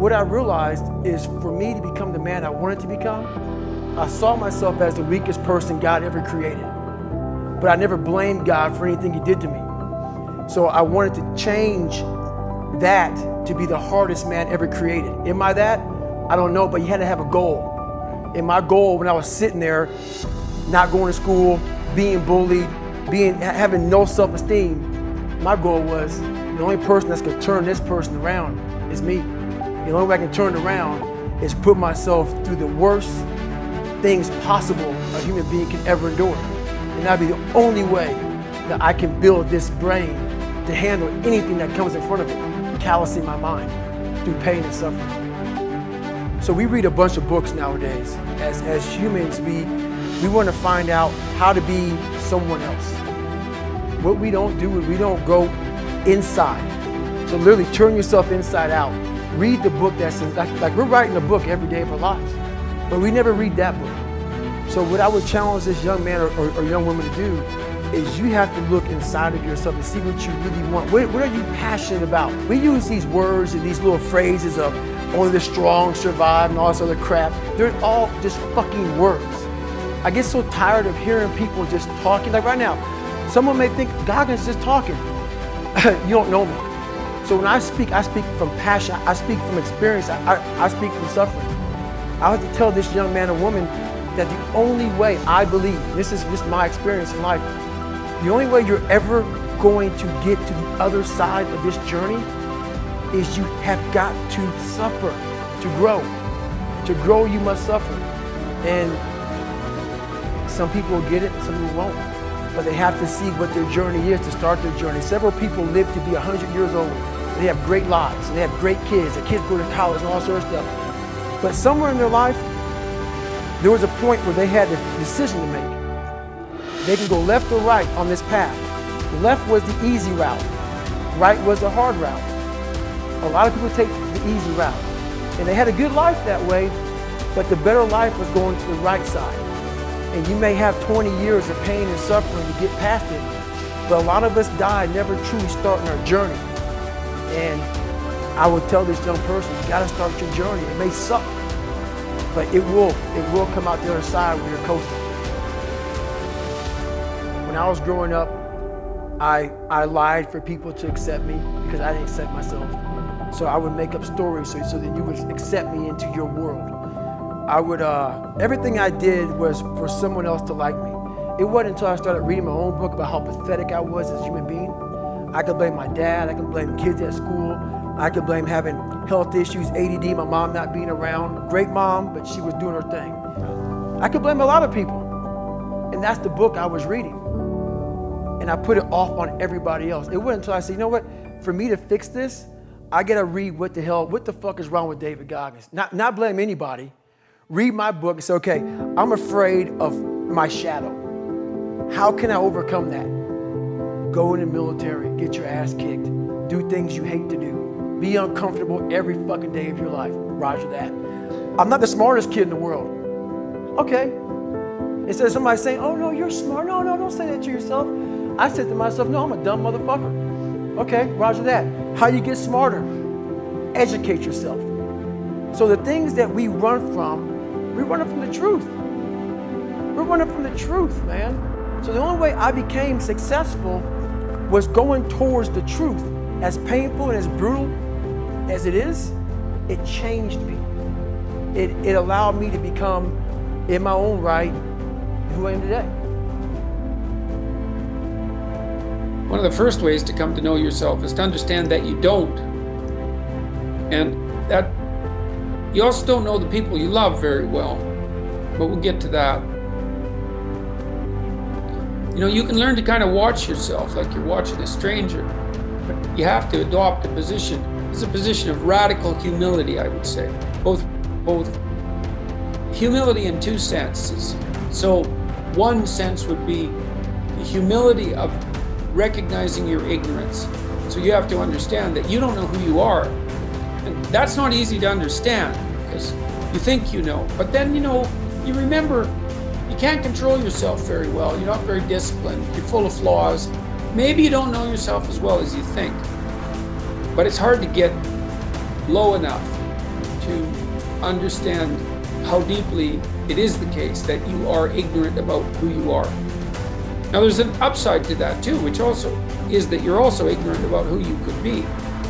what I realized is for me to become the man I wanted to become, I saw myself as the weakest person God ever created. But I never blamed God for anything he did to me. So I wanted to change that to be the hardest man ever created. Am I that? I don't know, but you had to have a goal. And my goal when I was sitting there, not going to school, being bullied, having no self-esteem, my goal was the only person that's gonna turn this person around is me. The only way I can turn it around is put myself through the worst things possible a human being can ever endure. And that'd be the only way that I can build this brain to handle anything that comes in front of it, callousing my mind through pain and suffering. So we read a bunch of books nowadays. As humans, we want to find out how to be someone else. What we don't do is we don't go inside. So literally turn yourself inside out. Read the book that's like we're writing a book every day of our lives, but we never read that book. So what I would challenge this young man or young woman to do is you have to look inside of yourself and see what you really want. What are you passionate about? We use these words and these little phrases of only the strong survive and all this other crap. They're all just fucking words. I get so tired of hearing people just talking. Like right now, someone may think Goggins just talking. You don't know me. So when I speak from passion, I speak from experience, I speak from suffering. I have to tell this young man or woman that the only way I believe, this is just my experience in life, the only way you're ever going to get to the other side of this journey is you have got to suffer to grow. To grow, you must suffer. And some people will get it, some people won't. But they have to see what their journey is to start their journey. Several people live to be 100 years old. They have great lives, and they have great kids. Their kids go to college and all sorts of stuff. But somewhere in their life, there was a point where they had a decision to make. They can go left or right on this path. Left was the easy route. Right was the hard route. A lot of people take the easy route. And they had a good life that way, but the better life was going to the right side. And you may have 20 years of pain and suffering to get past it, but a lot of us die never truly starting our journey. And I would tell this young person, you gotta start your journey. It may suck, but it will come out the other side where you're coasting. When I was growing up, I lied for people to accept me because I didn't accept myself. So I would make up stories so that you would accept me into your world. Everything I did was for someone else to like me. It wasn't until I started reading my own book about how pathetic I was as a human being. I could blame my dad, I could blame kids at school, I could blame having health issues, ADD, my mom not being around. Great mom, but she was doing her thing. I could blame a lot of people. And that's the book I was reading. And I put it off on everybody else. It wasn't until I said, you know what, for me to fix this, I gotta read what the fuck is wrong with David Goggins? Not blame anybody. Read my book and say, okay, I'm afraid of my shadow. How can I overcome that? Go in the military, get your ass kicked, do things you hate to do, be uncomfortable every fucking day of your life. Roger that. I'm not the smartest kid in the world. Okay. Instead of somebody saying, oh no, you're smart. No, don't say that to yourself. I said to myself, no, I'm a dumb motherfucker. Okay, roger that. How you get smarter? Educate yourself. So the things that we run from the truth. We're running from the truth, man. So the only way I became successful was going towards the truth. As painful and as brutal as it is, it changed me. It allowed me to become, in my own right, who I am today. One of the first ways to come to know yourself is to understand that you don't. And that you also don't know the people you love very well, but we'll get to that. You know, you can learn to kind of watch yourself like you're watching a stranger, but you have to adopt a position. It's a position of radical humility, I would say. Both humility in two senses. So one sense would be the humility of recognizing your ignorance. So you have to understand that you don't know who you are. And that's not easy to understand because you think you know. But then, you remember you can't control yourself very well. You're not very disciplined. You're full of flaws. Maybe you don't know yourself as well as you think. But it's hard to get low enough to understand how deeply it is the case that you are ignorant about who you are. Now there's an upside to that too, which also is that you're also ignorant about who you could be.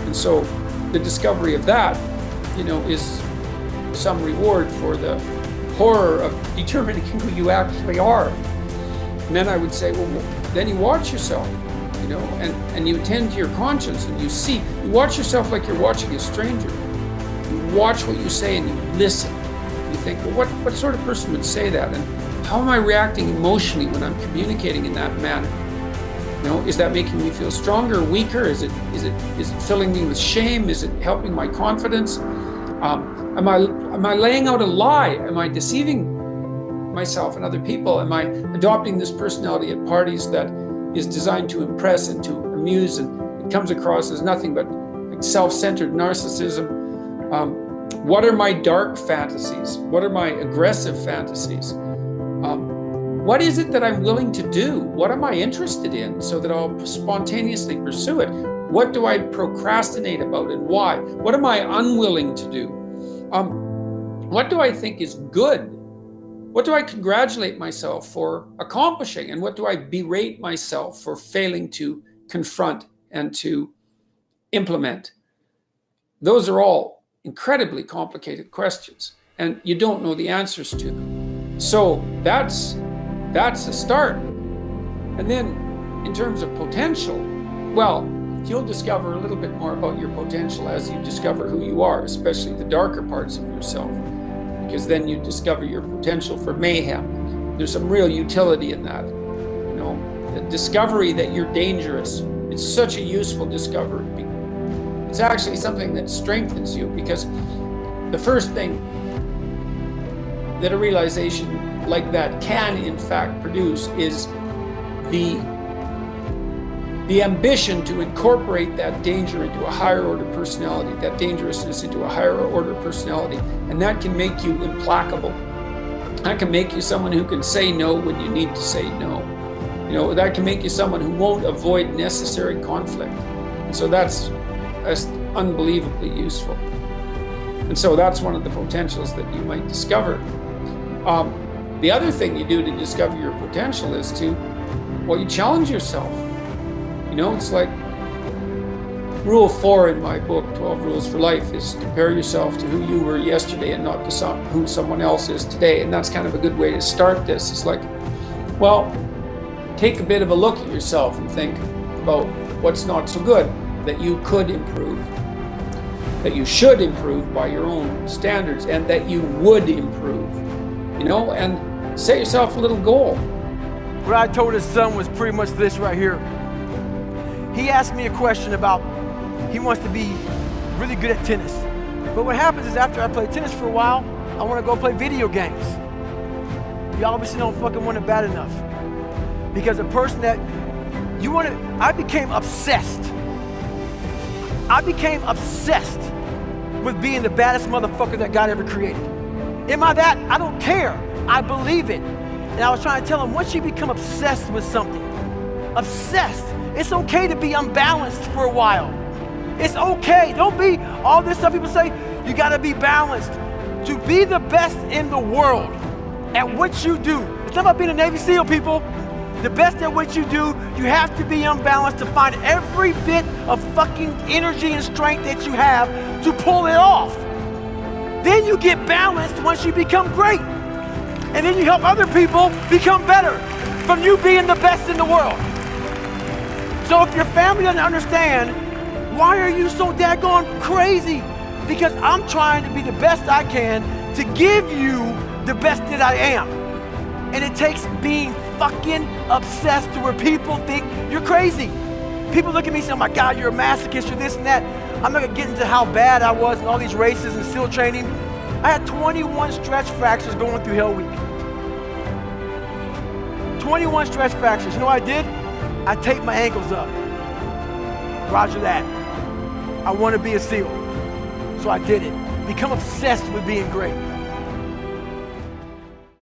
And so the discovery of that, is some reward for the horror of determining who you actually are. And then I would say, well, then you watch yourself, and you attend to your conscience, and you watch yourself like you're watching a stranger. You watch what you say and you listen. You think, well, what sort of person would say that? And how am I reacting emotionally when I'm communicating in that manner? Is that making me feel stronger, weaker? Is it filling me with shame? Is it helping my confidence? Am I laying out a lie? Am I deceiving myself and other people? Am I adopting this personality at parties that is designed to impress and to amuse, and it comes across as nothing but like self-centered narcissism? What are my dark fantasies? What are my aggressive fantasies? What is it that I'm willing to do? What am I interested in so that I'll spontaneously pursue it? What do I procrastinate about and why? What am I unwilling to do? What do I think is good? What do I congratulate myself for accomplishing? And what do I berate myself for failing to confront and to implement? Those are all incredibly complicated questions, and you don't know the answers to them. So that's a start. And then in terms of potential, well, you'll discover a little bit more about your potential as you discover who you are, especially the darker parts of yourself, because then you discover your potential for mayhem. There's some real utility in that. The discovery that you're dangerous, it's such a useful discovery. It's actually something that strengthens you, because the first thing that a realization like that can in fact produce is the ambition to incorporate that danger into a higher order personality, that dangerousness into a higher order personality. And that can make you implacable. That can make you someone who can say no when you need to say no. That can make you someone who won't avoid necessary conflict. And so that's unbelievably useful. And so that's one of the potentials that you might discover. The other thing you do to discover your potential is you challenge yourself. It's like rule 4 in my book, 12 Rules for Life, is compare yourself to who you were yesterday and not to who someone else is today. And that's kind of a good way to start this. It's like, well, take a bit of a look at yourself and think about what's not so good that you could improve, that you should improve by your own standards, and that you would improve, and set yourself a little goal. What I told his son was pretty much this right here. He asked me a question about he wants to be really good at tennis. But what happens is after I play tennis for a while, I want to go play video games. You obviously don't fucking want it bad enough. Because a person that I became obsessed. I became obsessed with being the baddest motherfucker that God ever created. Am I that? I don't care. I believe it. And I was trying to tell him, once you become obsessed with something, it's okay to be unbalanced for a while. It's okay. Don't be all this stuff people say, you gotta be balanced. To be the best in the world at what you do. It's not about being a Navy SEAL, people. The best at what you do, you have to be unbalanced to find every bit of fucking energy and strength that you have to pull it off. Then you get balanced once you become great. And then you help other people become better from you being the best in the world. So if your family doesn't understand, why are you so daggone crazy? Because I'm trying to be the best I can to give you the best that I am. And it takes being fucking obsessed to where people think you're crazy. People look at me and say, oh my God, you're a masochist, you're this and that. I'm not gonna get into how bad I was in all these races and SEAL training. I had 21 stretch fractures going through Hell Week. 21 stretch fractures. You know what I did? I taped my ankles up. Roger that. I want to be a SEAL. So I did it. Become obsessed with being great.